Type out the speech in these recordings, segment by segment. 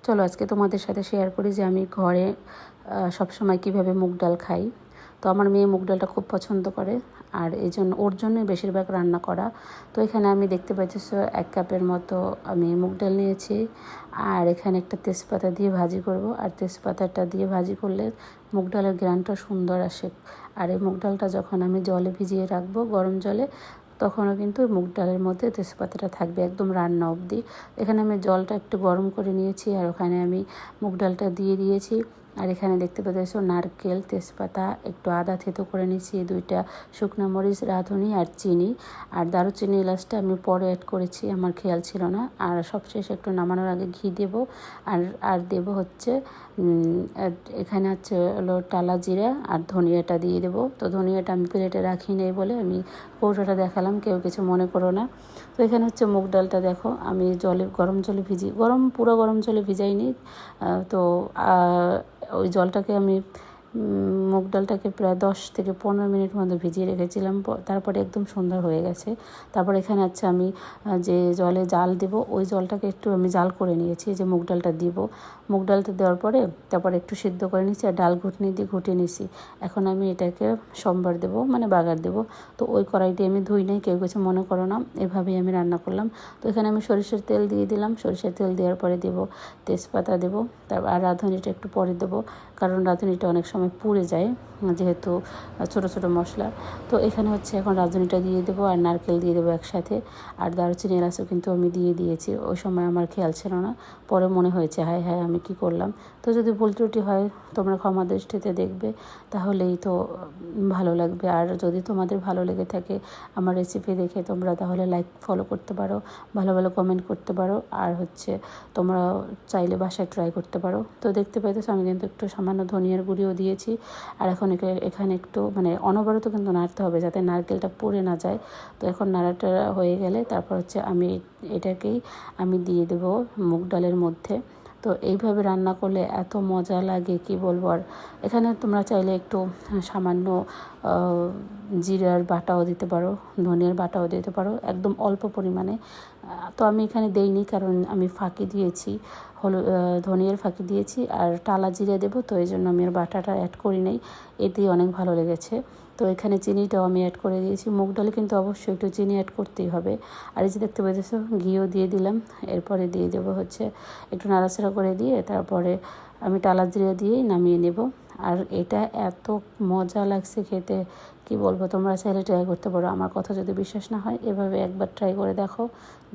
চলো আজকে তোমাদের সাথে শেয়ার করি যে আমি ঘরে সবসময় কীভাবে মুগ ডাল খাই। তো আমার মেয়ে মুগ ডালটা খুব পছন্দ করে, আর এই জন্য ওর জন্যই বেশিরভাগ রান্না করা। তো এখানে আমি দেখতে পাচ্ছি 1 কাপের মতো আমি মুগ ডাল নিয়েছি, আর এখানে একটা তেজপাতা দিয়ে ভাজি করব। আর তেজপাতাটা দিয়ে ভাজি করলে মুগ ডালের ঘ্রাণটা সুন্দর আসে। আর এই মুগ ডালটা যখন আমি জলে ভিজিয়ে রাখবো, গরম জলে, তখনও কিন্তু মুগ ডালের মধ্যে তেজপাতাটা থাকবে একদম রান্না অবধি। এখানে আমি জলটা একটু গরম করে নিয়েছি, আর ওখানে আমি মুগ ডালটা দিয়ে দিয়েছি। আর এখানে দেখতে পাচ্ছ নারকেল, তেজপাতা, একটু আদা থেতো করে নিয়েছি, 2টা শুকনো মরিচ, রাঁধুনি আর চিনি। আর দারুচিনি এলাচটা আমি পরে অ্যাড করেছি, আমার খেয়াল ছিল না। আর সবশেষে একটু নামানোর আগে ঘি দেব। আর আর দেব হচ্ছে এখানে হলো টালা জিরা আর ধনিয়াটা দিয়ে দেবো। তো ধনিয়াটা আমি প্লেটে রাখি নেই বলে আমি কৌটোটা দেখালাম, কেউ কিছু মনে করো না। তো এখানে হচ্ছে মুগ ডালটা দেখো আমি গরম জলে পুরো গরম জলে ভিজাইনি। তো ওই জলটাকে আমি মুগ ডালটাকে প্রায় 10 থেকে 15 মিনিট মতো ভিজিয়ে রেখেছিলাম, তারপরে একদম সুন্দর হয়ে গেছে। তারপরে এখানে আমি যে জলে জাল দেব, ওই জলটাকে একটু আমি জাল করে নিয়েছি, যে মুগ ডালটা দিব। মুগ ডালটা দেওয়ার পরে তারপরে একটু সিদ্ধ করে নিয়েছি, আর ডাল ঘুটনি দিয়ে ঘুটে নিয়েছি। এখন আমি এটাকে সম্বার দেব, মানে বাগার দেব। তো ওই কড়াইটি আমি ধুই নাই, কেউ কিছু মনে করো না, এভাবেই আমি রান্না করলাম। তো এখানে আমি সরিষার তেল দিয়ে দিলাম। সরিষার তেল দেওয়ার পরে দেব তেজপাতা দেব, তারপর আর রাঁধুনিটা একটু পরে দেবো, কারণ রাঁধুনিটা অনেক সময় পুড়ে যায় যেহেতু ছোট ছোট মশলা। তো এখানে এখন রাঁধুনিটা দিয়ে দেবো, আর নারকেল দিয়ে দেবো একসাথে। আর দারুচিনি এলাচও কিন্তু আমি দিয়ে দিয়েছি, ওই সময় আমার খেয়াল ছিল না, পরে মনে হয়েছে হায় হায় আমি কি করলাম। তো যদি ভুল ত্রুটি হয় তোমরা ক্ষমা দৃষ্টিতে দেখবে, তাহলেই তো ভালো লাগবে। আর যদি তোমাদের ভালো লেগে থাকে আমার রেসিপি দেখে, তোমরা তাহলে লাইক ফলো করতে পারো, ভালো ভালো কমেন্ট করতে পারো। আর তোমরা চাইলে বাসায় ট্রাই করতে পারো। তো দেখতে পাইতেছো আমি কিন্তু একটু সামান্য ধনিয়ার গুঁড়িও দিয়েছি। আর এখন এখানে একটু অনবরত কিন্তু নাড়তে হবে, যাতে নারকেলটা পুড়ে না যায়। তো এখন নাড়াটা হয়ে গেলে তারপর আমি এটাকেই আমি দিয়ে দেবো মুগ ডালের মধ্যে। তো এইভাবে রান্না করলে এত মজা লাগে কি বলবো। আর এখানে তোমরা চাইলে একটু সামান্য জিরার বাটাও দিতে পারো, ধনিয়ার বাটাও দিতে পারো, একদম অল্প পরিমাণে। তো আমি এখানে দেইনি, কারণ আমি ফাঁকি দিয়েছি, ধনিয়ার ফাঁকি দিয়েছি আর টালা জিরা দেবো, তো এই জন্য আমি আর বাটাটা অ্যাড করি নাই। এতেই অনেক ভালো লেগেছে। তো এখানে চিনিটাও আমি অ্যাড করে দিয়েছি। মুগ ডালে কিন্তু অবশ্যই একটু চিনি অ্যাড করতেই হবে। আর এই যে দেখতে পাচ্ছ ঘিও দিয়ে দিলাম। এরপরে দিয়ে দেবো একটু নাড়াচাড়া করে দিয়ে তারপরে আমি টালা জিরা দিয়েই নামিয়ে নেব। আর এটা এত মজা লাগছে খেতে, কি বলবো। তোমরা চাইলে ট্রাই করতে পারো, আমার কথা যদি বিশ্বাস না হয় এভাবে একবার ট্রাই করে দেখো।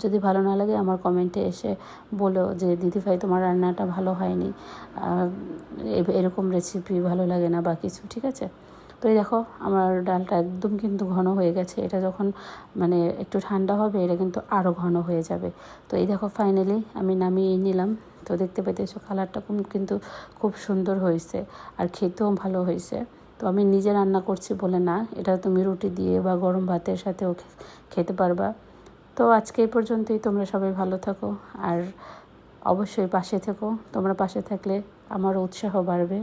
যদি ভালো না লাগে আমার কমেন্টে এসে বলো যে দিদিভাই তোমার রান্নাটা ভালো হয়নি, এরকম রেসিপি ভালো লাগে না বা কিছু, ঠিক আছে। তো এই দেখো আমার ডালটা একদম কিন্তু ঘন হয়ে গেছে। এটা যখন একটু ঠান্ডা হবে এটা কিন্তু আরও ঘন হয়ে যাবে। তো এই দেখো ফাইনালি আমি নামিয়ে নিলাম। তো দেখতে পেতেছো কালারটা কিন্তু খুব সুন্দর হয়েছে, আর খেতেও ভালো হয়েছে। তো আমি নিজে রান্না করছি বলে না, এটা তুমি রুটি দিয়ে বা গরম ভাতের সাথেও খেতে পারবা। তো আজকে এই পর্যন্তই। তোমরা সবাই ভালো থাকো, আর অবশ্যই পাশে থেকো। তোমরা পাশে থাকলে আমারও উৎসাহ বাড়বে।